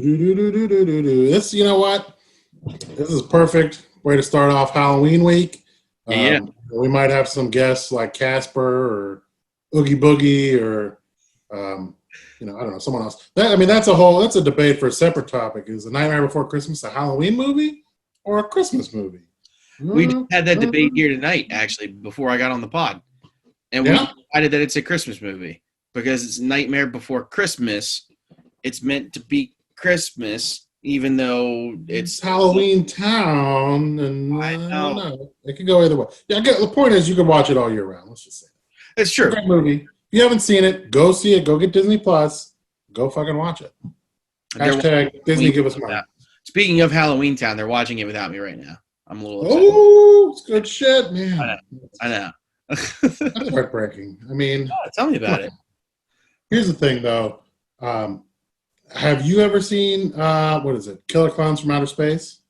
This, you know what? This is perfect way to start off Halloween week. Yeah. We might have some guests like Casper or Oogie Boogie or, I don't know, someone else. That's a debate for a separate topic. Is A Nightmare Before Christmas a Halloween movie or a Christmas movie? We just had that debate here tonight, actually, before I got on the pod. And we decided that it's a Christmas movie because it's Nightmare Before Christmas. It's meant to be Christmas, even though it's Halloween Town. And I know. It could go either way. Yeah, the point is you can watch it all year round. Let's just say that. It's true. It's a great movie. If you haven't seen it, go see it. Go get Disney Plus. Go fucking watch it. Hashtag Disney give us money. Speaking of Halloween Town, they're watching it without me right now. I'm a little upset. Oh, it's good shit, man. I know. That's heartbreaking. Tell me about it. Here's the thing, though. Have you ever seen, what is it, Killer Clowns from Outer Space?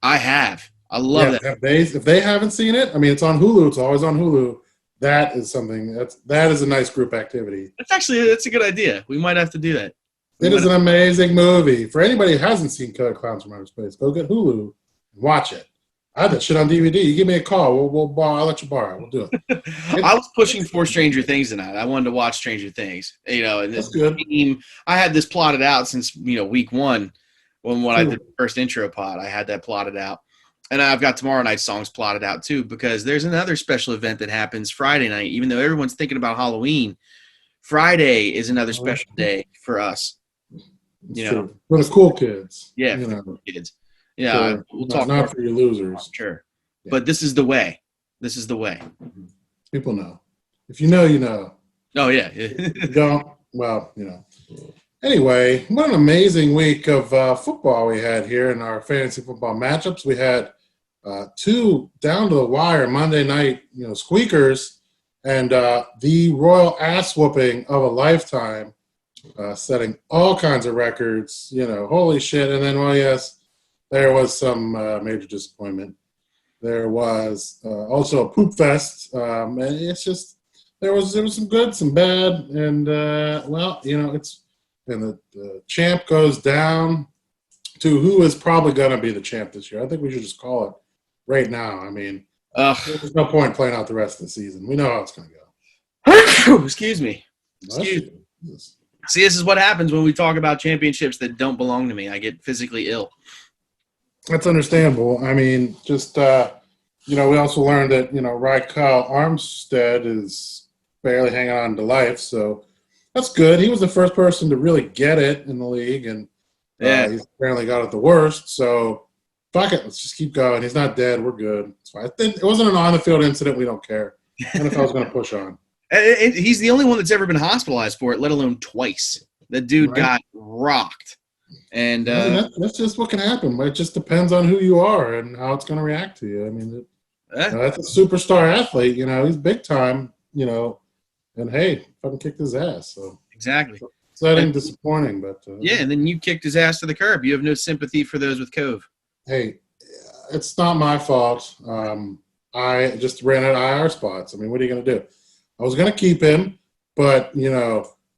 I have. I love that. If they haven't seen it, it's on Hulu. It's always on Hulu. That is something, that is a nice group activity. That's a good idea. We might have to do that. It is an amazing movie. For anybody who hasn't seen Killer Clowns from Outer Space, go get Hulu and watch it. I have that shit on DVD. You give me a call. I'll let you borrow it. We'll do it. I was pushing for Stranger Things tonight. I wanted to watch Stranger Things. And this team, I had this plotted out since week one when I did the first intro pod. I had that plotted out, and I've got tomorrow night's songs plotted out too because there's another special event that happens Friday night. Even though everyone's thinking about Halloween, Friday is another special day for us. For the cool kids. Yeah, for the cool kids. Yeah, we'll talk not for your losers. Sure. Yeah. But this is the way. This is the way. People know. If you know, you know. Oh, yeah. If you don't, well, Anyway, what an amazing week of football we had here in our fantasy football matchups. We had two down to the wire Monday night, squeakers, and the royal ass whooping of a lifetime, setting all kinds of records, holy shit. And then, well, yes, there was some major disappointment. There was also a poop fest, and it's just there was some good, some bad, and the champ goes down to who is probably going to be the champ this year. I think we should just call it right now. There's no point playing out the rest of the season. We know how it's going to go. Excuse me. See, this is what happens when we talk about championships that don't belong to me. I get physically ill. That's understandable. We also learned that, Kyle Armstead is barely hanging on to life, so that's good. He was the first person to really get it in the league, and he's apparently got it the worst, so fuck it. Let's just keep going. He's not dead. We're good. It's fine. It wasn't an on-the-field incident. We don't care. NFL's going to push on. He's the only one that's ever been hospitalized for it, let alone twice. The dude got rocked. And that's just what can happen. It just depends on who you are and how it's going to react to you. That's a superstar athlete. He's big time. And hey, fucking kicked his ass. So exactly, exciting, disappointing, but and then you kicked his ass to the curb. You have no sympathy for those with Cove. Hey, it's not my fault. I just ran out of IR spots. What are you going to do? I was going to keep him, but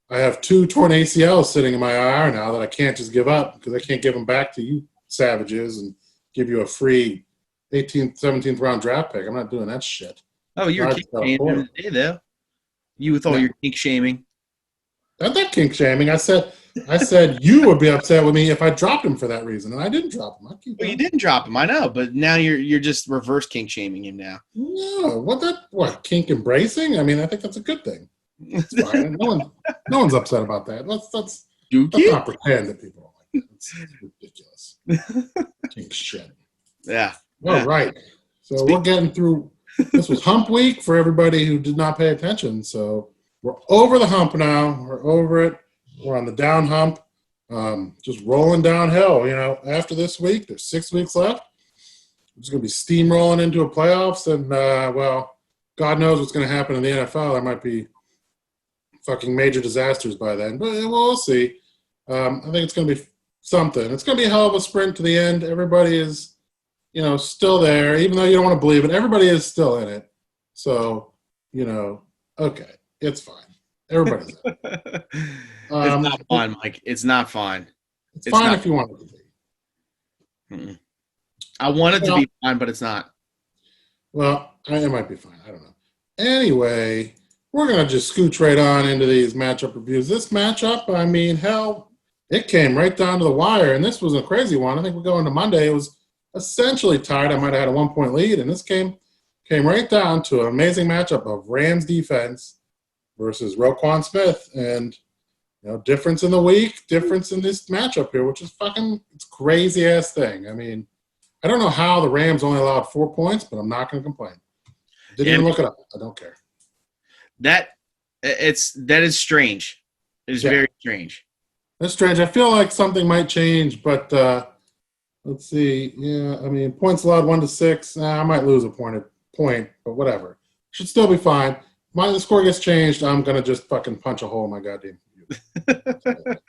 I have 2 torn ACLs sitting in my IR now that I can't just give up because I can't give them back to you savages and give you a free 18th, 17th round draft pick. I'm not doing that shit. Oh, you're kink shaming today, though. You with all your kink shaming. Not that kink shaming. I said you would be upset with me if I dropped him for that reason, and I didn't drop him. You didn't drop him, I know, but now you're just reverse kink shaming him now. No, what kink embracing? I think that's a good thing. It's fine. No one's upset about that. Let's not pretend that people are like that. It's ridiculous. Kink shit. Yeah. All right. So we're getting through. This was hump week for everybody who did not pay attention. So we're over the hump now. We're over it. We're on the down hump. Just rolling downhill. After this week, there's 6 weeks left. It's going to be steamrolling into a playoffs, and God knows what's going to happen in the NFL. There might be fucking major disasters by then, but we'll see. I think it's going to be something. It's going to be a hell of a sprint to the end. Everybody is, still there, even though you don't want to believe it. Everybody is still in it. So, okay, it's fine. Everybody's in it. It's not fun, Mike. It's not fun. It's fine if you want it to be. Mm-mm. I want it to be fine, but it's not. Well, it might be fine. I don't know. Anyway, we're going to just scooch right on into these matchup reviews. This matchup, I mean, hell, it came right down to the wire, and this was a crazy one. I think we're going to Monday. It was essentially tied. I might have had a 1-point lead, and this came right down to an amazing matchup of Rams defense versus Roquan Smith. And, difference in the week, difference in this matchup here, which is it's crazy-ass thing. I mean, I don't know how the Rams only allowed 4 points, but I'm not going to complain. Didn't even look it up. I don't care. That is strange. It is very strange. That's strange. I feel like something might change, but let's see. Yeah, I mean, points allowed 1 to 6. I might lose a point, but whatever. Should still be fine. The score gets changed, I'm gonna just fucking punch a hole in my goddamn computer.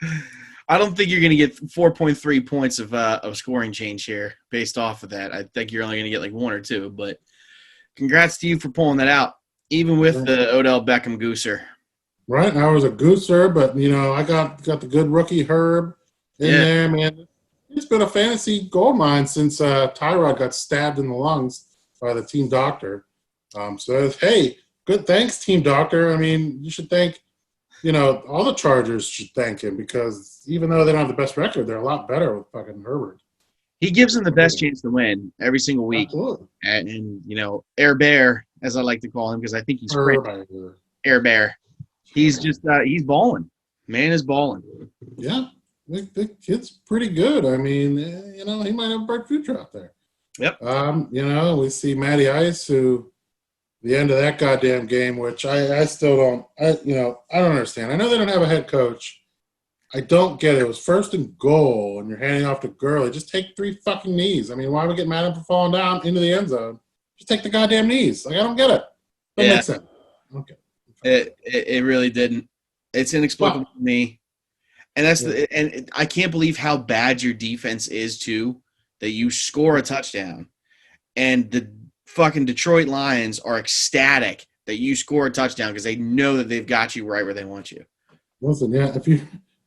I don't think you're going to get 4.3 points of scoring change here based off of that. I think you're only going to get like 1 or 2, but congrats to you for pulling that out, even with the Odell Beckham gooser. Right, I was a gooser, but, I got the good rookie Herb in there, man. It's been a fantasy gold mine since Tyrod got stabbed in the lungs by the team doctor. So, hey, good thanks, team doctor. I mean, you should thank all the Chargers should thank him because even though they don't have the best record, they're a lot better with fucking Herbert. He gives them the best chance to win every single week. Absolutely. And Air Bear, as I like to call him, because I think he's Air Bear. He's just he's balling. Man is balling. Yeah, the kid's pretty good. I mean, he might have a bright future out there. Yep. We see Matty Ice, who the end of that goddamn game, which I still don't, I don't understand. I know they don't have a head coach. I don't get it. It was 1st and goal, and you're handing off to Gurley. Just take 3 fucking knees. I mean, why would we get mad at him for falling down into the end zone? Just take the goddamn knees. Like, I don't get it. That makes sense. Okay. It really didn't. It's inexplicable to me. And and I can't believe how bad your defense is, too, that you score a touchdown, and the fucking Detroit Lions are ecstatic that you score a touchdown because they know that they've got you right where they want you. Listen, if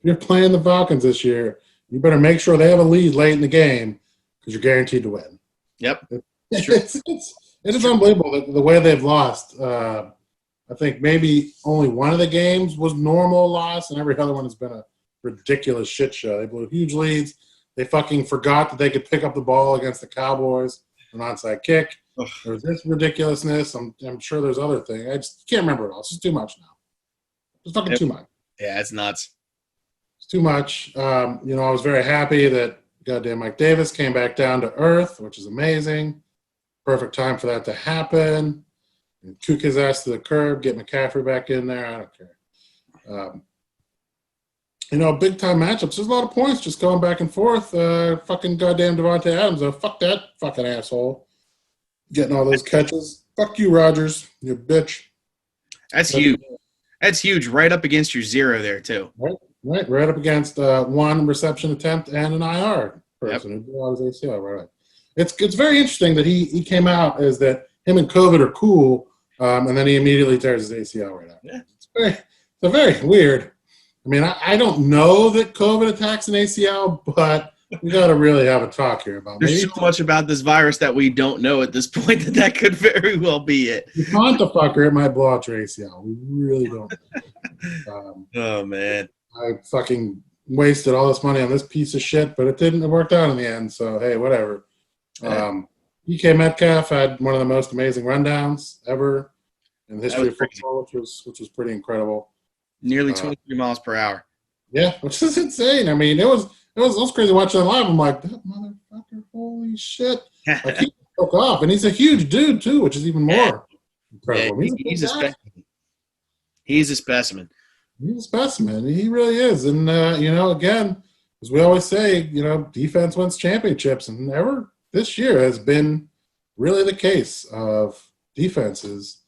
you're playing the Falcons this year, you better make sure they have a lead late in the game because you're guaranteed to win. Yep. It's unbelievable the way they've lost. I think maybe only one of the games was normal loss, and every other one has been a ridiculous shit show. They blew huge leads. They fucking forgot that they could pick up the ball against the Cowboys, an onside kick. There was this ridiculousness. I'm sure there's other things. I just can't remember it all. It's just too much now. It's fucking too much. Yeah, it's nuts. It's too much. I was very happy that goddamn Mike Davis came back down to earth, which is amazing. Perfect time for that to happen. And kook his ass to the curb, get McCaffrey back in there. I don't care. Big time matchups. There's a lot of points just going back and forth. Fucking goddamn Devontae Adams. Fuck that fucking asshole. Getting all those catches. Fuck you, Rodgers. You bitch. That's huge. That's huge. Right up against your 0 there, too. Right up against 1 reception attempt and an IR person who blew out his ACL. Right. It's very interesting that he came out as that him and COVID are cool, and then he immediately tears his ACL right out. Yeah. It's very weird. I mean, I don't know that COVID attacks an ACL, but we got to really have a talk here about There's so much about this virus that we don't know at this point that could very well be it. You taunt the fucker, it might blow out your ACL. We really don't know. Oh, man. I fucking wasted all this money on this piece of shit, but it worked out in the end, so hey, whatever. DK Metcalf had one of the most amazing rundowns ever in the history of football, which was pretty incredible. Nearly 23 miles per hour. Yeah, which is insane. I mean, it was crazy watching it live. I'm like, that motherfucker, holy shit. Like, he took off, and he's a huge dude, too, which is even more incredible. Yeah, he's a specimen. He's a specimen. He's a specimen. He really is. And, again, as we always say, defense wins championships. And ever this year has been really the case of defenses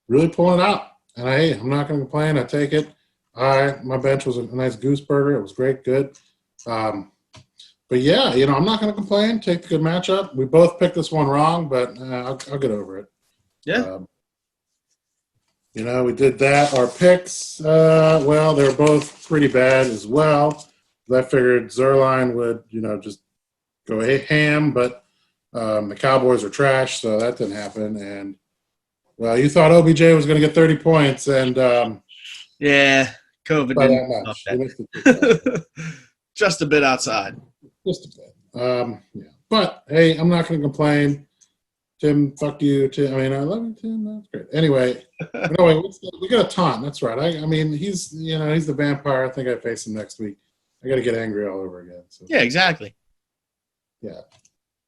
really pulling out. And I'm not going to complain. I take it. My bench was a nice goose burger. It was great, good. But yeah, I'm not going to complain. Take the good matchup. We both picked this one wrong, but I'll get over it. Yeah. We did that. Our picks, they were both pretty bad as well. I figured Zerline would, just go ham, but the Cowboys are trash, so that didn't happen. And, well, you thought OBJ was going to get 30 points, and yeah, COVID by didn't that stop much. You missed that. Just a bit outside. Just a bit. Yeah. But, hey, I'm not going to complain. Tim, fuck you, Tim. I mean, I love you, Tim. That's great. Anyway, no, we got a taunt. That's right. I mean, he's the vampire. I think I face him next week. I got to get angry all over again. So. Yeah, exactly. Yeah.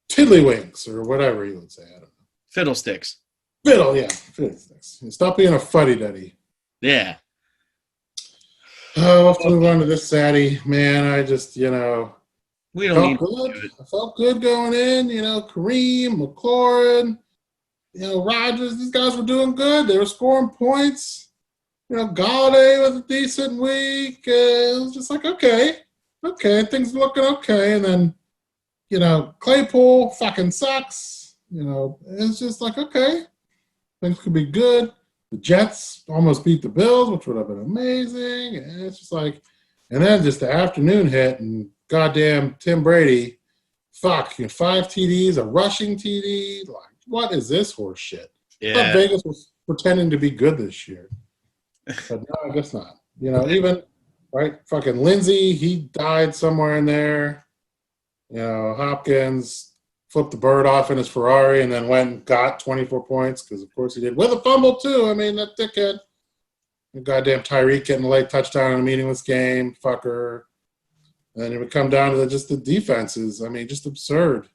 Tiddlywinks or whatever you would say. I don't know. Fiddlesticks. Fiddlesticks. Stop being a fuddy-duddy. Yeah. Oh, we'll have to move on to this Saturday. Man, I just, we don't felt good. I felt good going in. Kareem, McLaurin, Rodgers. These guys were doing good. They were scoring points. Galladay was a decent week. It was just like, okay, things looking okay. And then, Claypool fucking sucks. It's just like, okay, things could be good. The Jets almost beat the Bills, which would have been amazing. And it's just like, and then just the afternoon hit, and goddamn Tim Brady, 5 TDs, a rushing TD. Like, what is this horse shit? Yeah. I thought Vegas was pretending to be good this year. But no, I guess not. Even, right, fucking Lindsey, he died somewhere in there. Hopkins flipped the bird off in his Ferrari and then went and got 24 points because, of course, he did. With a fumble, too. I mean, that dickhead. The goddamn Tyreek getting a late touchdown in a meaningless game. Fucker. And then it would come down to just the defenses. I mean, just absurd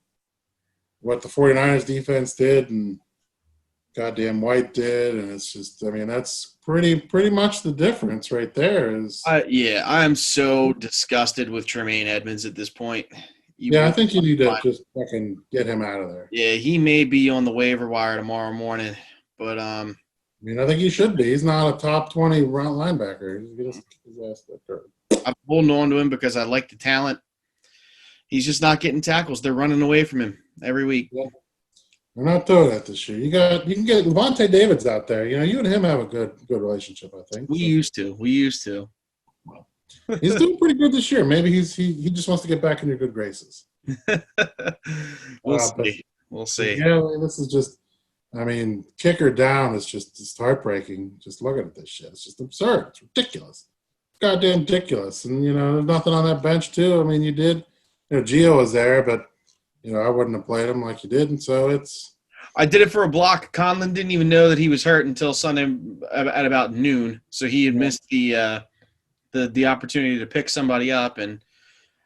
what the 49ers defense did and goddamn White did. And it's just, I mean, that's pretty much the difference right there. I am so disgusted with Tremaine Edmonds at this point. I think you need to just fucking get him out of there. Yeah, he may be on the waiver wire tomorrow morning, but I think he should be. He's not a top 20 linebacker. He's going to kick his ass that curve. I'm holding on to him because I like the talent. He's just not getting tackles. They're running away from him every week. Yeah. We're not doing that this year. You can get Levante David's out there. You and him have a good relationship, I think. We used to. He's doing pretty good this year. Maybe he just wants to get back in your good graces. We'll see. Yeah, this is just, I mean, kicker down is just heartbreaking. Just looking at this shit. It's just absurd. It's ridiculous. Goddamn ridiculous. And, there's nothing on that bench, too. I mean, you did. Gio was there, but, I wouldn't have played him like you did. And so it's. I did it for a block. Conlon didn't even know that he was hurt until Sunday at about noon. So he had missed the opportunity to pick somebody up, and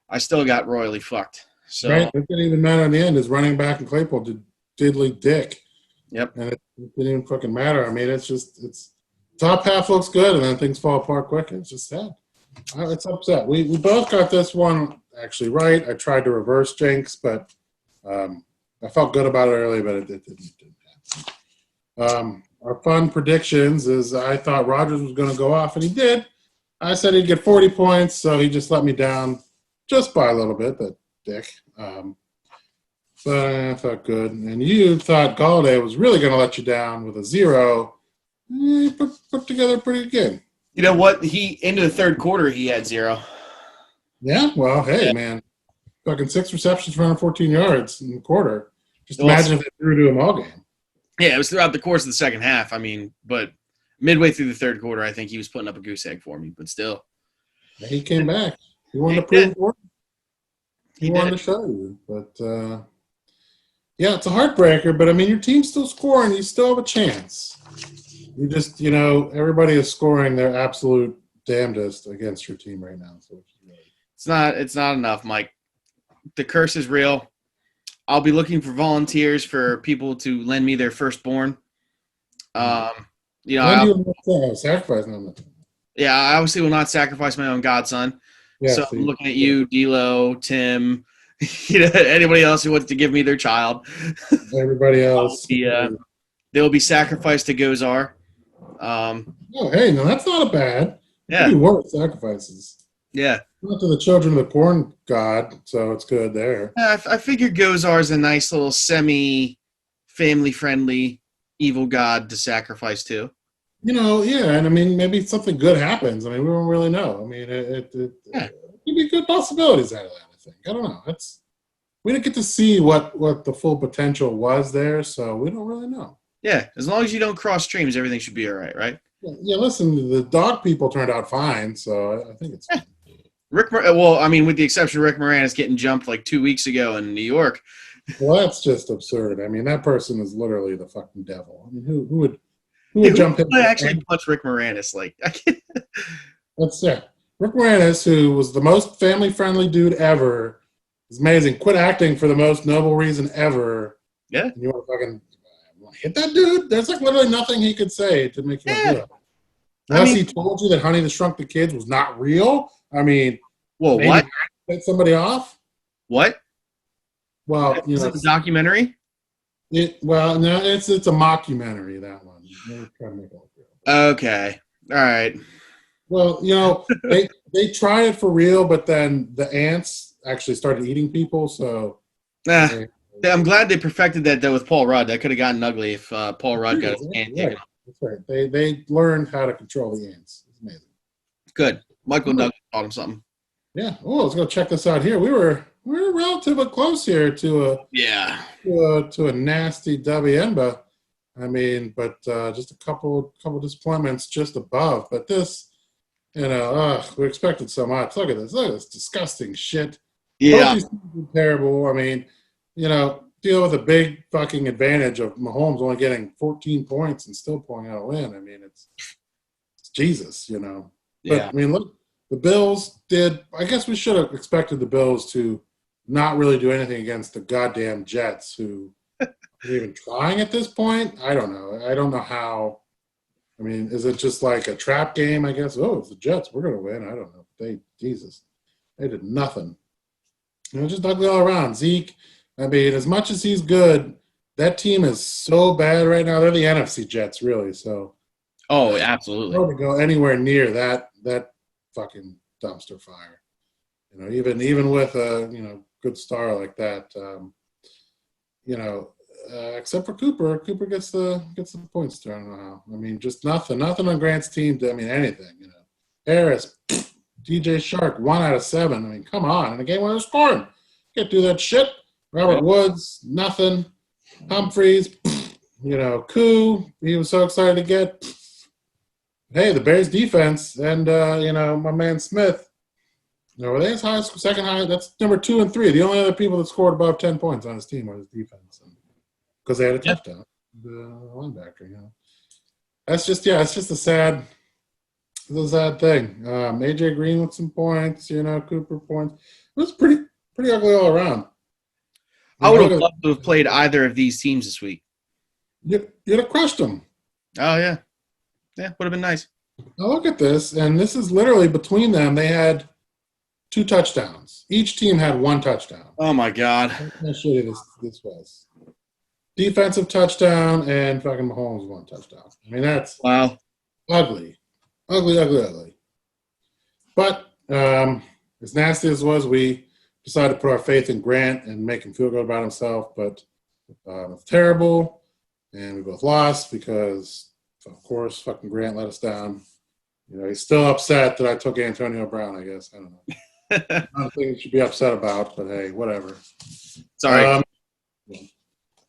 I still got royally fucked. So right, it didn't even matter in the end. His running back and Claypool did diddly dick. Yep, and it didn't even fucking matter. I mean, it's top half looks good, and then things fall apart quick. It's just sad. It's upset. We both got this one actually right. I tried to reverse jinx, but I felt good about it early, but it didn't happen. Our fun predictions is I thought Rodgers was going to go off, and he did. I said he'd get 40 points, so he just let me down just by a little bit, that dick. But I felt good. And you thought Galladay was really going to let you down with a 0. He put together pretty good. You know what? Into the third quarter, he had 0. Yeah? Well, hey, man. Fucking 6 receptions for 114 yards in the quarter. Just imagine if they threw to him all game. Yeah, it was throughout the course of the second half. I mean, but midway through the third quarter, I think he was putting up a goose egg for me, but still. He came back. He wanted to prove it. He wanted to show you. But, it's a heartbreaker. But, I mean, your team's still scoring. You still have a chance. You just, everybody is scoring their absolute damnedest against your team right now. So it's not enough, Mike. The curse is real. I'll be looking for volunteers for people to lend me their firstborn. sacrifice them. Yeah, I obviously will not sacrifice my own godson. Yeah, so I'm looking at you, D'Lo, Tim, anybody else who wants to give me their child. Everybody else. They will be sacrificed to Gozar. Hey, no, that's not a bad. Yeah. Could be worse sacrifices. Yeah. Not to the children of the corn god, so it's good there. I figure Gozar is a nice little semi-family-friendly evil god to sacrifice to. And I mean, maybe something good happens. I mean, we don't really know. I mean, it could could be good possibilities out of that. I think. I don't know. We didn't get to see what the full potential was there, so we don't really know. Yeah, as long as you don't cross streams, everything should be all right, right? Yeah, listen, the dog people turned out fine, so I think it's fine. With the exception of Rick Moranis getting jumped like 2 weeks ago in New York. Well, that's just absurd. I mean, that person is literally the fucking devil. I mean, who would jump in? I actually punch Rick Moranis. Like, I can't. Let's say Rick Moranis, who was the most family-friendly dude ever, is amazing. Quit acting for the most noble reason ever. Yeah. And you want to fucking hit that dude? There's like literally nothing he could say to make you do it. Unless he told you that Honey the Shrunk the Kids was not real. I mean, whoa, what? Take somebody off? What? Well, is it a documentary? No, it's a mockumentary. That one. Okay, all right. Well, they tried it for real, but then the ants actually started eating people. So, I'm glad they perfected that though with Paul Rudd. That could have gotten ugly if Paul Rudd got his ant taken off. That's right. They learned how to control the ants. It's amazing. Good. Michael Douglas taught him something. Yeah. Oh, let's go check this out here. We were relatively close here to a nasty WNBA. I mean, but just a couple disappointments just above. But this, we expected so much. Look at this disgusting shit. Yeah. Terrible. I mean, deal with a big fucking advantage of Mahomes only getting 14 points and still pulling out a win. I mean, it's Jesus, But, yeah. I mean, look, the Bills did – I guess we should have expected the Bills to not really do anything against the goddamn Jets, who are even trying at this point. I don't know. I don't know how – I mean, is it just like a trap game, I guess? Oh, it's the Jets. We're going to win. I don't know. They did nothing. Just ugly all around. Zeke – I mean, as much as he's good, that team is so bad right now. They're the NFC Jets, really. So, absolutely. Hard to go anywhere near that fucking dumpster fire. Even with a good star like that, except for Cooper. Cooper gets the points. I don't know how. I mean, just nothing on Grant's team. Anything. Harris, DJ Shark, 1 out of 7. I mean, come on. In a game where they're scoring, can't do that shit. Robert Woods, nothing. Humphreys, Koo, he was so excited to get. Hey, the Bears defense and, my man Smith. Were they as high as second high? That's number 2 and 3. The only other people that scored above 10 points on his team were his defense. Because they had a touchdown. The linebacker, That's just, it's just a sad thing. AJ Green with some points, Cooper points. It was pretty ugly all around. I would have loved to have played either of these teams this week. You'd have crushed them. Oh, yeah. Yeah, would have been nice. Now look at this, and this is literally between them. They had 2 touchdowns. Each team had 1 touchdown. Oh, my God. I'll show you this was. Defensive touchdown and fucking Mahomes 1 touchdown. I mean, that's ugly. Ugly. But as nasty as it was, we decided to put our faith in Grant and make him feel good about himself, but it's terrible, and we both lost because, of course, fucking Grant let us down. He's still upset that I took Antonio Brown, I guess. I don't know. I don't think he should be upset about, but hey, whatever. Sorry. We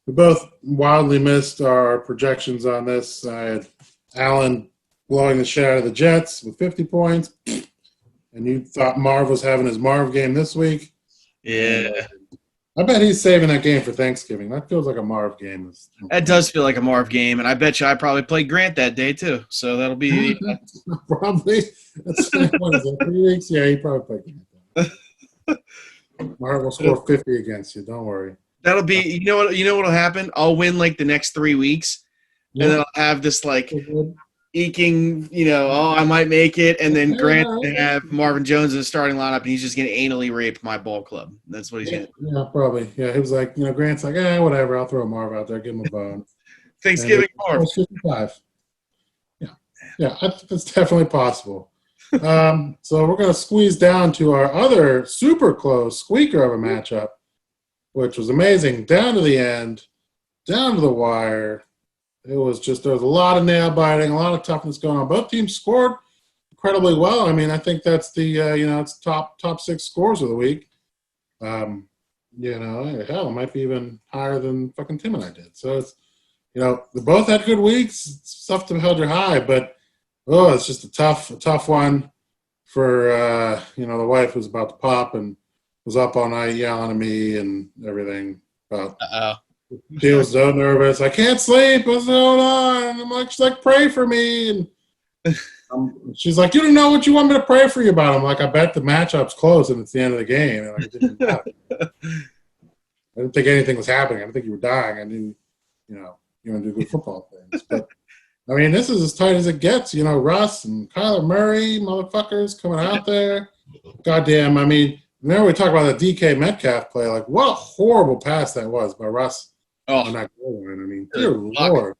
both wildly missed our projections on this. I had Allen blowing the shit out of the Jets with 50 points, and you thought Marv was having his Marv game this week. Yeah. I bet he's saving that game for Thanksgiving. That feels like a Marv game. That does feel like a Marv game, and I bet you I probably played Grant that day too. So that'll be probably. That's what is it, 3 weeks? Yeah, he probably played Grant. Marv will score 50 against you. Don't worry. That'll be. You know what'll happen? I'll win like the next 3 weeks, and then I'll have this like eking, I might make it, and then Grant can have Marvin Jones in the starting lineup, and he's just going to anally rape my ball club. That's what he's going to do. Yeah, probably. Yeah, he was like, Grant's like, whatever, I'll throw Marv out there, give him a bone. Thanksgiving Marv. 55. Yeah, that's definitely possible. So we're going to squeeze down to our other super close squeaker of a matchup, which was amazing, down to the end, down to the wire. It was just, there was a lot of nail biting, a lot of toughness going on. Both teams scored incredibly well. I mean, I think that's the it's top 6 scores of the week. Hell, it might be even higher than fucking Tim and I did. So it's they both had good weeks. It's tough to hold your high, but it's just a tough one for the wife was about to pop and was up all night yelling at me and everything about. She was so nervous. I can't sleep. What's going on? And I'm like, she's like, pray for me. And she's like, you don't know what you want me to pray for you about. I'm like, I bet the matchup's close and it's the end of the game. And I didn't think anything was happening. I didn't think you were dying. I knew, you want to do good football things. But, I mean, this is as tight as it gets. Russ and Kyler Murray, motherfuckers coming out there. Goddamn, I mean, remember we talked about the DK Metcalf play. Like, what a horrible pass that was by Russ. On that goal line. I mean, dear Lord,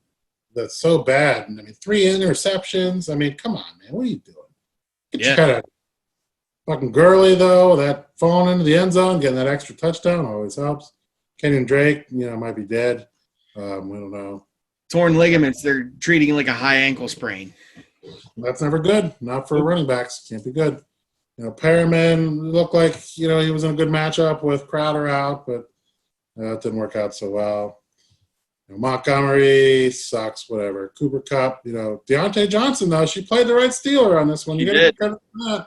that's so bad. And I mean, 3 interceptions. I mean, come on, man. What are you doing? Get your head out. Fucking Gurley, though, that falling into the end zone, getting that extra touchdown always helps. Kenyon Drake, might be dead. We don't know. Torn ligaments. They're treating like a high ankle sprain. That's never good. Not for running backs. Can't be good. Perriman looked like, he was in a good matchup with Crowder out, but it didn't work out so well. Montgomery sucks, whatever. Cooper Kupp, Deontay Johnson, though, she played the right Steeler on this one. You got to give credit for that.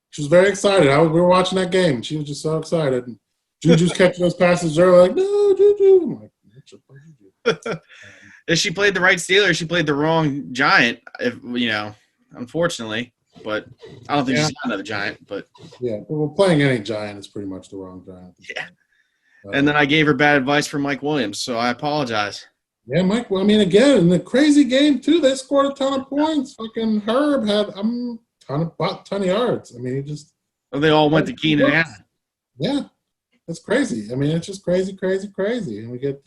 She was very excited. We were watching that game. She was just so excited. And Juju's catching those passes. They're like, no, Juju. I'm like, what's your Juju? If she played the right Steeler, she played the wrong Giant, unfortunately. But I don't think she's not another Giant. But yeah, but we're playing any Giant. It's pretty much the wrong Giant. Yeah. And then I gave her bad advice for Mike Williams, so I apologize. Yeah, Mike. Well, I mean, again, in the crazy game too, they scored a ton of points. Fucking Herb had a ton of yards. I mean, he just. Well, they all went to Keenan Allen. Yeah, that's crazy. I mean, it's just crazy, and we get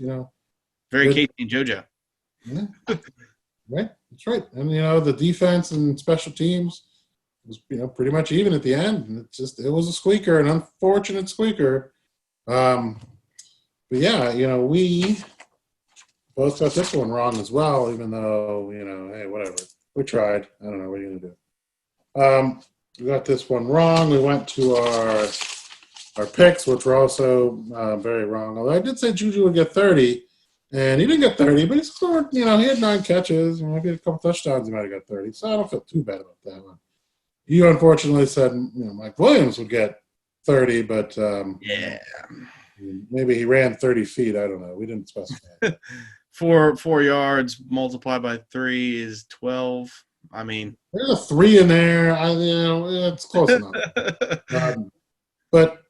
very Casey and JoJo. Yeah, right. That's right. And the defense and special teams was pretty much even at the end. And it was a squeaker, an unfortunate squeaker. But yeah, we both got this one wrong as well, even though, hey, whatever. We tried. I don't know. What are you going to do? We got this one wrong. We went to our picks, which were also very wrong. Although I did say Juju would get 30, and he didn't get 30, but he scored, he had 9 catches. If he had a couple touchdowns, he might have got 30. So I don't feel too bad about that one. You unfortunately said, Mike Williams would get 30, but yeah, maybe he ran 30 feet. I don't know. We didn't specify. 4 yards multiplied by 3 is 12. I mean, there's a 3 in there. It's close enough. But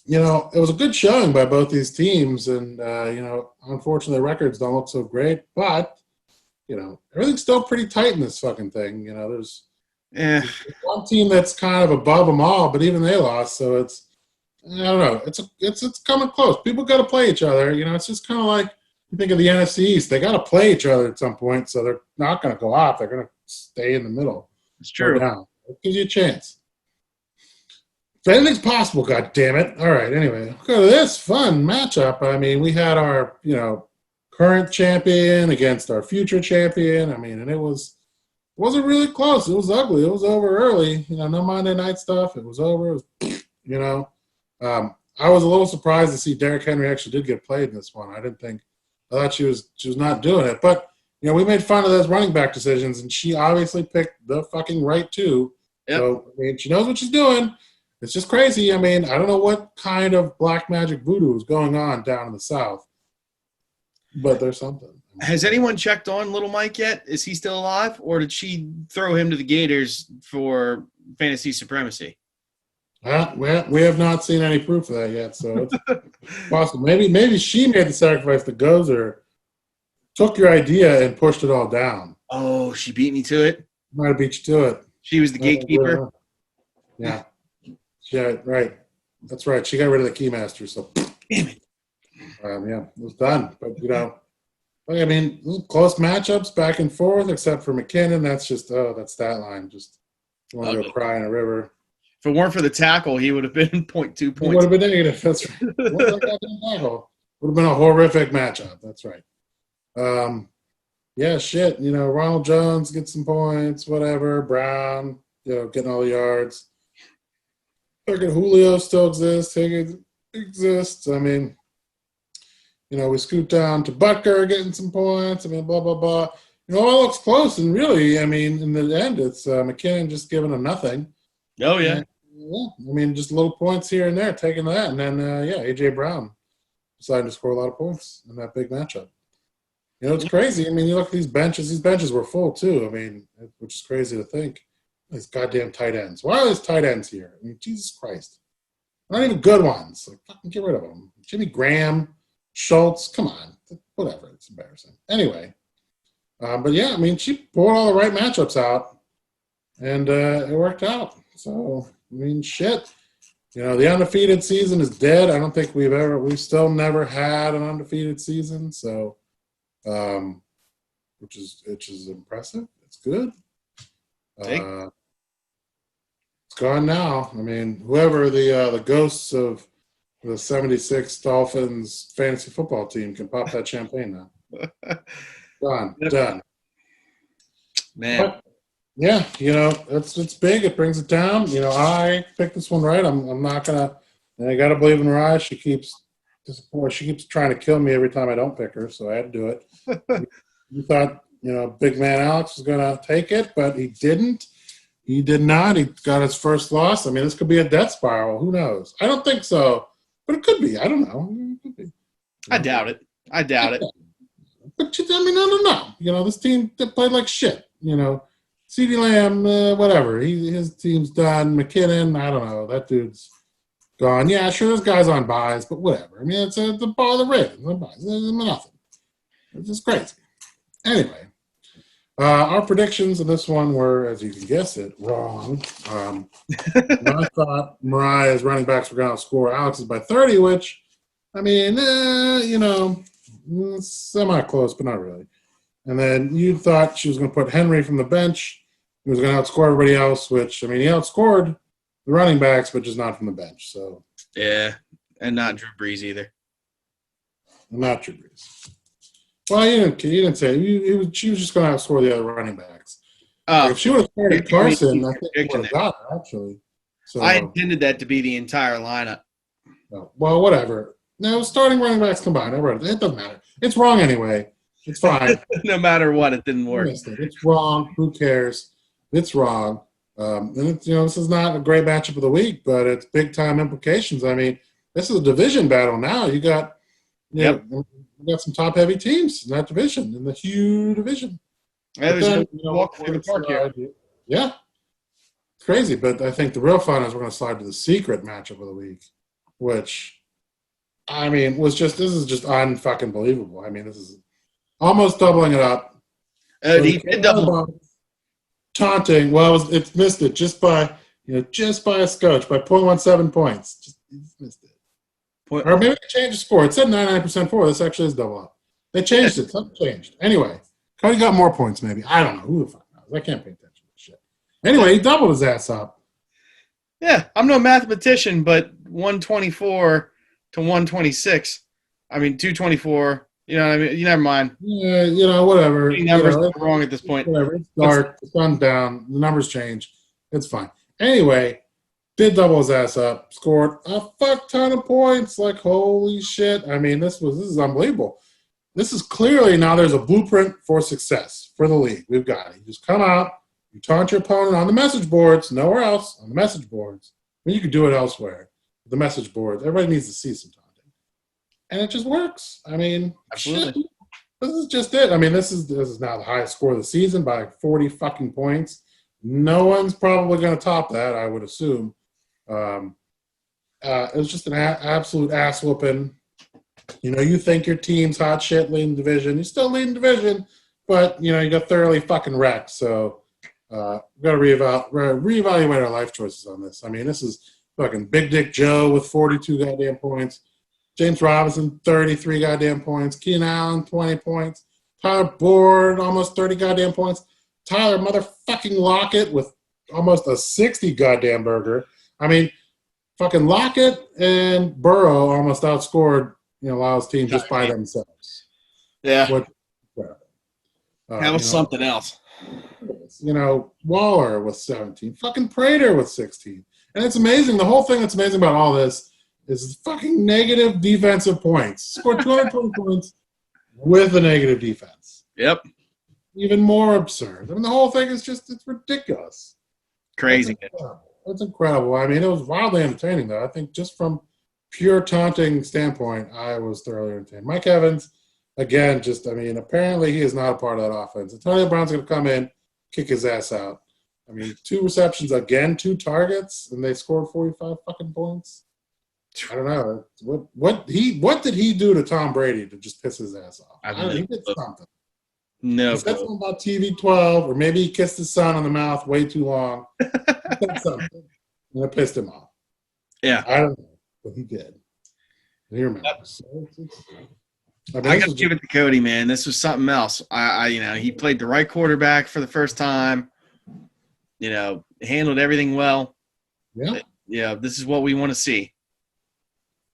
it was a good showing by both these teams, and unfortunately, the records don't look so great. But everything's still pretty tight in this fucking thing. There's. Yeah, one team that's kind of above them all, but even they lost, so it's I don't know. It's coming close. People got to play each other. It's just kind of like you think of the NFC East. They got to play each other at some point, so they're not going to go off. They're going to stay in the middle. It's true. It gives you a chance. So anything's possible. God damn it! All right. Anyway, look at this fun matchup. I mean, we had our current champion against our future champion. I mean, and it wasn't really close. It was ugly. It was over early. No Monday night stuff. It was over. It was, I was a little surprised to see Derrick Henry actually did get played in this one. I thought she was not doing it. But, we made fun of those running back decisions, and she obviously picked the fucking right two. Yep. So, I mean, she knows what she's doing. It's just crazy. I mean, I don't know what kind of black magic voodoo is going on down in the South, but there's something. Has anyone checked on Little Mike yet? Is he still alive, or did she throw him to the Gators for fantasy supremacy? We have not seen any proof of that yet, so it's possible. Maybe she made the sacrifice to Gozer, took your idea and pushed it all down. Oh, she beat me to it? Might have beat you to it. She was the gatekeeper? Yeah. Yeah, right. That's right. She got rid of the keymaster, so damn it. Yeah, it was done. But, I mean, close matchups back and forth, except for McKinnon. That's just, that stat line. Just want to go cry in a river. If it weren't for the tackle, he would have been 0.2 points. He would have been negative. That's right. Would have been a horrific matchup. That's right. Yeah, shit. Ronald Jones gets some points, whatever. Brown, getting all the yards. Fucking Julio still exists. Higgins exists. I mean, we scoot down to Butker getting some points. I mean, blah, blah, blah. All looks close. And really, I mean, in the end, it's McKinnon just giving them nothing. Oh, yeah. I mean, just little points here and there, taking that. And then, A.J. Brown decided to score a lot of points in that big matchup. It's crazy. I mean, you look at these benches. These benches were full, too. I mean, which is crazy to think. These goddamn tight ends. Why are these tight ends here? I mean, Jesus Christ. Not even good ones. Like, fucking get rid of them. Jimmy Graham, Schultz, come on. Whatever. It's embarrassing. Anyway. But, yeah, I mean, she pulled all the right matchups out, and it worked out. So, I mean, shit. The undefeated season is dead. I don't think we've still never had an undefeated season. So, which is impressive. It's good. It's gone now. I mean, whoever the ghosts of the 76 Dolphins fantasy football team can pop that champagne now. Done. Man. But, yeah, it's big. It brings it down. I picked this one right. I'm not gonna. I gotta believe in Rye. She keeps trying to kill me every time I don't pick her, so I had to do it. You thought, big man Alex was gonna take it, but he didn't. He did not. He got his first loss. I mean, this could be a death spiral. Who knows? I don't think so, but it could be. I don't know. It could be. I doubt it. But I mean, I don't know. This team played like shit. CeeDee Lamb, whatever. His team's done. McKinnon, I don't know. That dude's gone. Yeah, sure, there's guys on buys, but whatever. I mean, it's the ball of the Ravens. No buys. There's nothing. It's just crazy. Anyway, our predictions of this one were, as you can guess it, wrong. I thought Mariah's running backs were going to outscore Alex's by 30, which, I mean, semi-close, but not really. And then you thought she was going to put Henry from the bench. He was going to outscore everybody else, which, I mean, he outscored the running backs, but just not from the bench. So yeah, and not Drew Brees either. Not Drew Brees. Well, you didn't say she was just going to outscore the other running backs. If she would have started Carson, I think she would have got her, actually. So, I intended that to be the entire lineup. Well, whatever. No, starting running backs combined. It doesn't matter. It's wrong anyway. It's fine. No matter what, it didn't work. It's wrong. Who cares? It's wrong. And this is not a great matchup of the week, but it's big time implications. I mean, this is a division battle now. You got some top heavy teams in that division, in the huge division. Yeah, there's walk through the park here. Yeah, it's crazy. But I think the real fun is we're going to slide to the secret matchup of the week, which, I mean, this is just unfucking believable. I mean, this is almost doubling it up. He did double. Taunting. Well, it missed it just by a scotch, by 0.17 points. Just missed it. Or maybe they changed the score. It said 99% for. This actually is double up. They changed it. Something changed. Anyway, Cody got more points maybe. I don't know. Who the fuck knows? I can't pay attention to this shit. Anyway, he doubled his ass up. Yeah, I'm no mathematician, but 124 to 126. I mean, 224. You know what I mean? Never mind. Yeah, whatever. Numbers are wrong at this point. Whatever. It's dark. The sun's down. The numbers change. It's fine. Anyway, did double his ass up. Scored a fuck ton of points. Like, holy shit. I mean, this is unbelievable. This is clearly now there's a blueprint for success for the league. We've got it. You just come out. You taunt your opponent on the message boards. Nowhere else. On the message boards. I mean, you could do it elsewhere. The message boards. Everybody needs to see some taunting. And it just works. I mean, shit, this is just it. I mean, this is now the highest score of the season by 40 fucking points. No one's probably going to top that, I would assume. It was just an absolute ass whooping. You think your team's hot shit leading division. You still leading division, but, you got thoroughly fucking wrecked. So we've got to reevaluate our life choices on this. I mean, this is fucking Big Dick Joe with 42 goddamn points. James Robinson, 33 goddamn points. Keenan Allen, 20 points. Tyler Boyd, almost 30 goddamn points. Tyler motherfucking Lockett with almost a 60 goddamn burger. I mean, fucking Lockett and Burrow almost outscored, Lyle's team just by themselves. Yeah. That was something else. You know, Waller with 17. Fucking Prater with 16. And it's amazing. The whole thing that's amazing about all this is fucking negative defensive points. Scored 220 points with a negative defense. Yep. Even more absurd. I mean, the whole thing is just, it's ridiculous. Crazy. That's incredible. I mean, it was wildly entertaining, though. I think just from pure taunting standpoint, I was thoroughly entertained. Mike Evans, again, just, I mean, apparently he is not a part of that offense. Antonio Brown's going to come in, kick his ass out. I mean, 2 receptions again, 2 targets, and they scored 45 fucking points. I don't know. What did he do to Tom Brady to just piss his ass off? I don't know. He did something. No. He said something about TV12, or maybe he kissed his son on the mouth way too long. He said something, and it pissed him off. Yeah. I don't know, but he did. And he remembers. I got to give it to Cody, man. This was something else. He played the right quarterback for the first time. You know, handled everything well. Yeah. Yeah, this is what we want to see.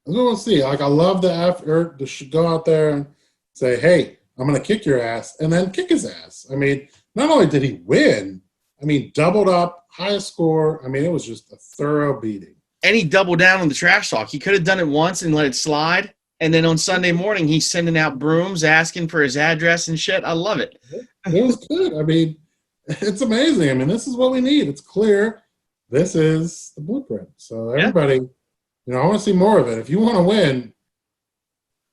I want to see. Like, I love the effort to go out there and say, hey, I'm going to kick your ass, and then kick his ass. I mean, not only did he win, I mean, doubled up, highest score. I mean, it was just a thorough beating. And he doubled down on the trash talk. He could have done it once and let it slide. And then on Sunday morning, he's sending out brooms, asking for his address and shit. I love it. It was good. I mean, it's amazing. I mean, this is what we need. It's clear. This is the blueprint. So everybody, I want to see more of it. If you want to win,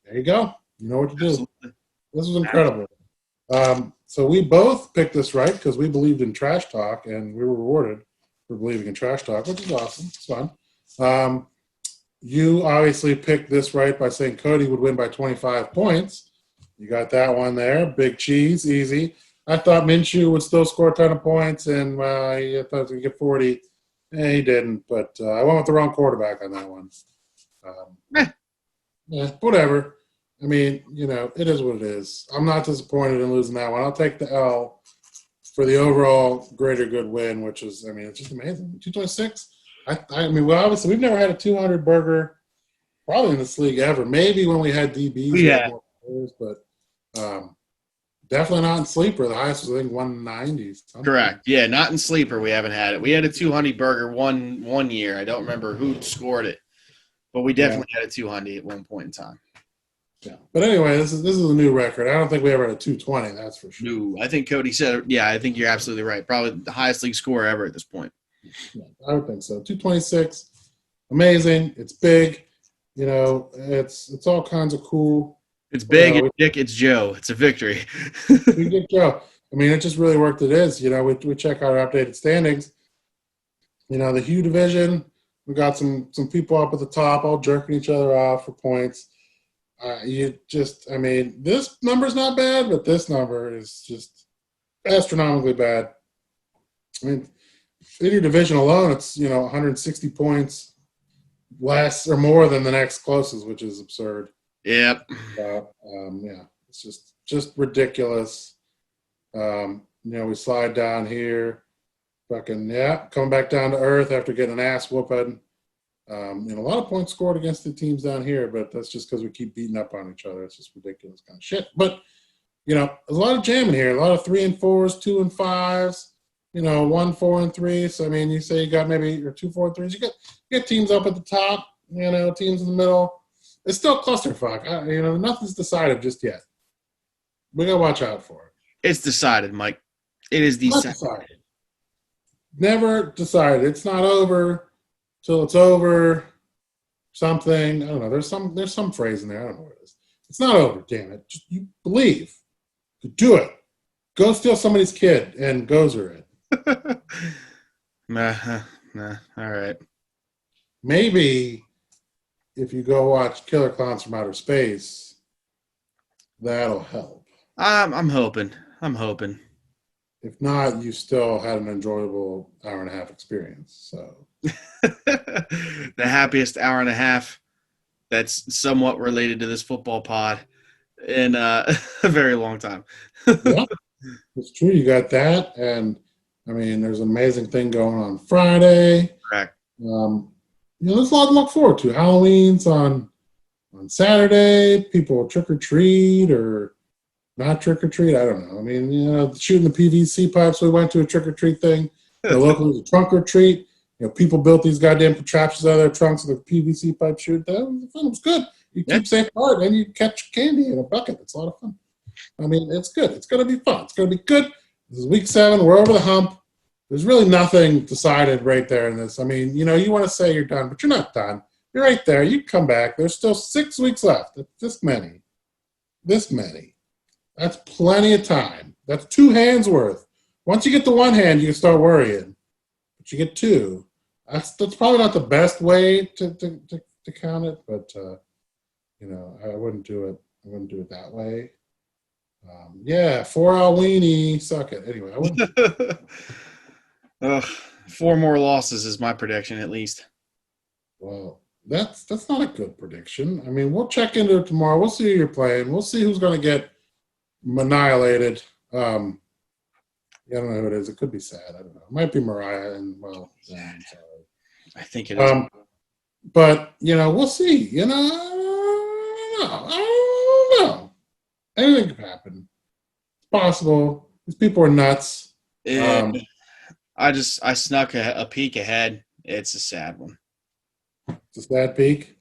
there you go. You know what to do. Absolutely. This was incredible. So we both picked this right because we believed in trash talk, and we were rewarded for believing in trash talk, which is awesome. It's fun. You obviously picked this right by saying Cody would win by 25 points. You got that one there. Big cheese, easy. I thought Minshew would still score a ton of points, and I thought he was going to get 40. He didn't, but I went with the wrong quarterback on that one. Whatever. I mean, it is what it is. I'm not disappointed in losing that one. I'll take the L for the overall greater good win, which is, it's just amazing. 226. Obviously, we've never had a 200 burger probably in this league ever. Maybe when we had DBs, yeah, more players, but definitely not in sleeper. The highest was, I think, 190. Something. Correct. Yeah, not in sleeper. We haven't had it. We had a 200 burger one year. I don't remember who scored it, but we definitely had a 200 at one point in time. Yeah, but anyway, this is a new record. I don't think we ever had a 220. That's for sure. No, I think Cody said. Yeah, I think you're absolutely right. Probably the highest league score ever at this point. Yeah, I would think so. 226, amazing. It's big. It's all kinds of cool. It's big. It's Dick. It's Joe. It's a victory. We get Joe. It just really worked. It is. We check out our updated standings. The Hugh division. We got some people up at the top, all jerking each other off for points. This number's not bad, but this number is just astronomically bad. In your division alone, it's 160 points less or more than the next closest, which is absurd. Yep. It's just ridiculous. We slide down here, coming back down to earth after getting an ass whooping. A lot of points scored against the teams down here, but that's just because we keep beating up on each other. It's just ridiculous kind of shit. But there's a lot of jamming here. A lot of 3 and 4s, 2 and 5s. 1, 4, and 3. So you say you got maybe your 2, 4, and 3s. You get teams up at the top. Teams in the middle. It's still clusterfuck. Nothing's decided just yet. We gotta watch out for it. It's decided, Mike. It is decided. Never decided. It's not over till it's over. Something. I don't know. There's some phrase in there. I don't know what it is. It's not over. Damn it. Just you believe. Do it. Go steal somebody's kid and gozer it. Nah. All right. Maybe if you go watch Killer Clowns from Outer Space, that'll help. I'm hoping. If not, you still had an enjoyable hour and a half experience. So the happiest hour and a half that's somewhat related to this football pod in a very long time. Yeah, it's true. You got that, and there's an amazing thing going on Friday. Correct. There's a lot to look forward to. Halloween's on Saturday. People trick or treat or Not trick or treat. I don't know. I mean, shooting the PVC pipes. We went to a trick or treat thing. Locally, was a trunk or treat. People built these goddamn contraptions out of their trunks with a PVC pipe shoot. That was fun. It was good. You keep safe apart and you catch candy in a bucket. It's a lot of fun. I mean, it's good. It's going to be fun. It's going to be good. This is week 7. We're over the hump. There's really nothing decided right there in this. I mean, you want to say you're done, but you're not done. You're right there. You come back. There's still 6 weeks left. This many. That's plenty of time. That's 2 hands worth. Once you get the 1 hand, you can start worrying. But you get 2. That's probably not the best way to count it, but I wouldn't do it. I wouldn't do it that way. 4-hour weenie. Suck it. Anyway, I wouldn't. 4 more losses is my prediction, at least. Well, that's not a good prediction. I mean, we'll check into it tomorrow. We'll see who you're playing. We'll see who's going to get annihilated. I don't know who it is. It could be sad. I don't know. It might be Mariah. And I'm sorry. I think it is. But we'll see. I don't know. Anything could happen. It's possible. These people are nuts. I snuck a peek ahead. It's a sad one. It's a sad peek.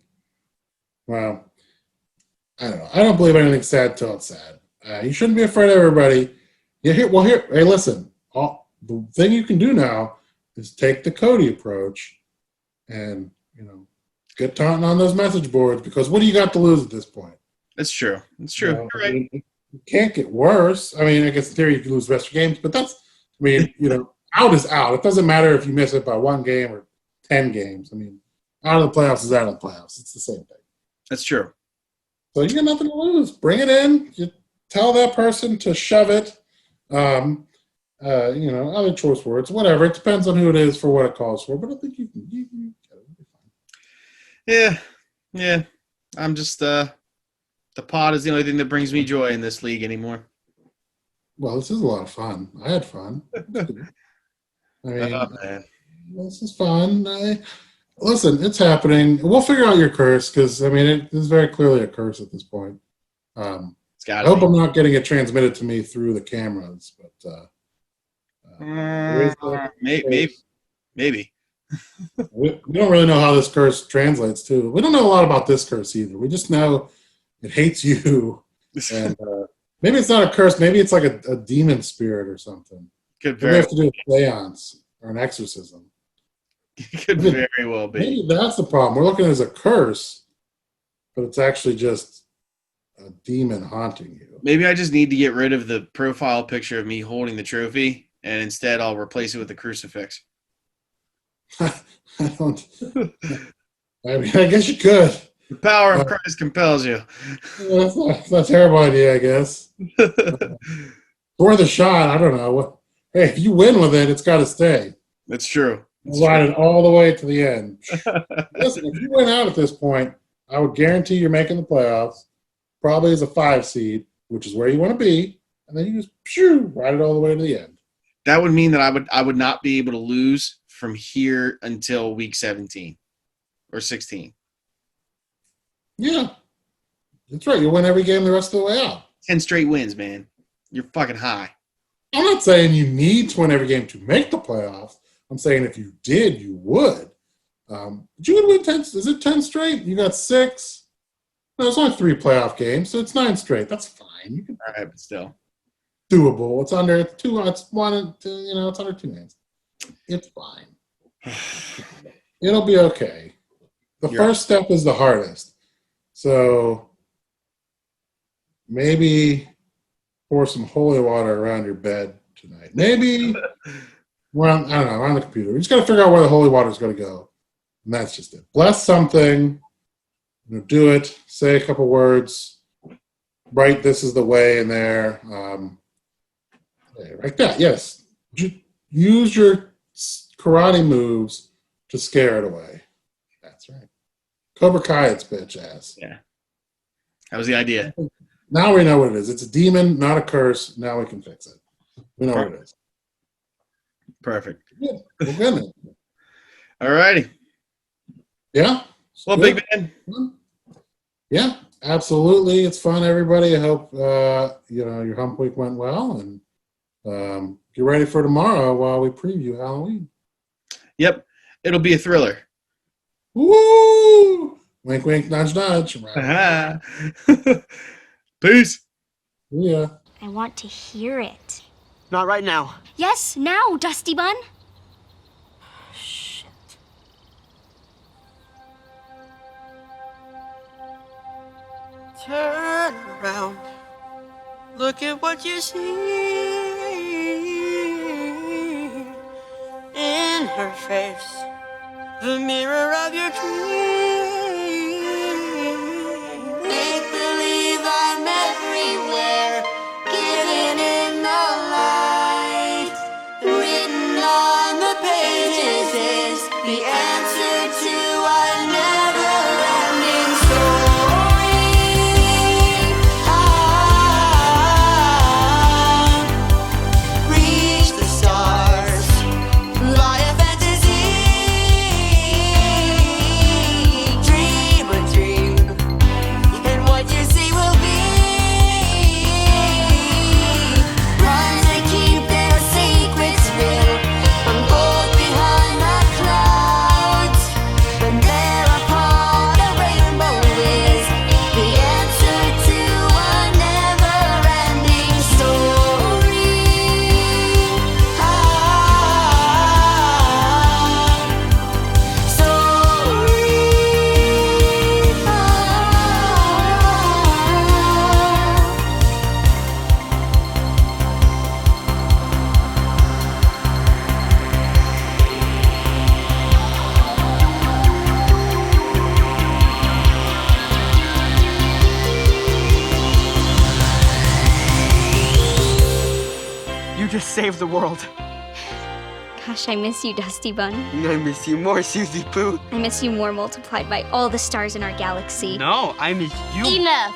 Well, I don't know. I don't believe anything's sad till it's sad. You shouldn't be afraid of everybody. Hey, listen. The thing you can do now is take the Cody approach and, get taunting on those message boards, because what do you got to lose at this point? That's true. It's true. You're right. It can't get worse. I mean, I guess in theory you can lose the rest of your games, but out is out. It doesn't matter if you miss it by 1 game or 10 games. I mean, out of the playoffs is out of the playoffs. It's the same thing. That's true. So you got nothing to lose. Bring it in. You tell that person to shove it. Other choice words, whatever. It depends on who it is for what it calls for. But I think you can get it. It'll be fine. Yeah. I'm just the pod is the only thing that brings me joy in this league anymore. Well, this is a lot of fun. I had fun. I mean, this is fun. Listen, it's happening. We'll figure out your curse, because it is very clearly a curse at this point. I hope I'm not getting it transmitted to me through the cameras, but maybe. We don't really know how this curse translates to. We don't know a lot about this curse either. We just know it hates you, and maybe it's not a curse. Maybe it's like a demon spirit or something. Maybe we have to do a seance or an exorcism. Could very well be. Maybe that's the problem. We're looking at it as a curse, but it's actually just a demon haunting you. Maybe I just need to get rid of the profile picture of me holding the trophy, and instead I'll replace it with a crucifix. I guess you could. The power of Christ compels you. That's not a terrible idea, I guess. Worth a shot. I don't know. Hey, if you win with it, it's got to stay. That's true. Ride it all the way to the end. Listen, if you win out at this point, I would guarantee you're making the playoffs, probably as a 5 seed, which is where you want to be, and then you just ride it all the way to the end. That would mean that I would not be able to lose from here until week 17 or 16. Yeah, that's right. You'll win every game the rest of the way out. 10 straight wins, man. You're fucking high. I'm not saying you need to win every game to make the playoffs. I'm saying if you did, you would. But you would win 10. Is it 10 straight? You got 6. No, it's only 3 playoff games, so it's 9 straight. That's fine. You can. All right, but still doable. It's under 2. It's 1 and 2. It's under 2 games. It's fine. It'll be okay. The first step is the hardest. So maybe pour some holy water around your bed tonight. Maybe around the computer. We just got to figure out where the holy water is going to go. And that's just it. Bless something. Do it. Say a couple words. Write "This is the way" in there. Like that. Yes. Use your karate moves to scare it away. That's right. Cobra Kai its bitch ass. Yeah. That was the idea. Now we know what it is. It's a demon, not a curse. Now we can fix it. We know what it is. Perfect. Good. We're good. All righty. Yeah? Well, big man. Yeah, absolutely. It's fun, everybody. I hope your hump week went well, and get ready for tomorrow while we preview Halloween. Yep, it'll be a thriller. Woo! Wink, wink, nudge, nudge. Peace. Yeah. I want to hear it. Not right now. Yes, now, Dusty Bun. Shit. Turn around. Look at what you see in her face. The mirror of your dream. Make believe I'm everywhere, getting in the light. Written on the pages is the answer to our never-ending story. Reach the stars, fly a fantasy, dream a dream, and what you see will be. Run to keep their secrets real, unfold behind the clouds. When they're upon a rainbow is the answer to a never-ending story. You just saved the world. Gosh, I miss you, Dusty Bun. I miss you more, Susie Pooh. I miss you more multiplied by all the stars in our galaxy. No, I miss you. Enough!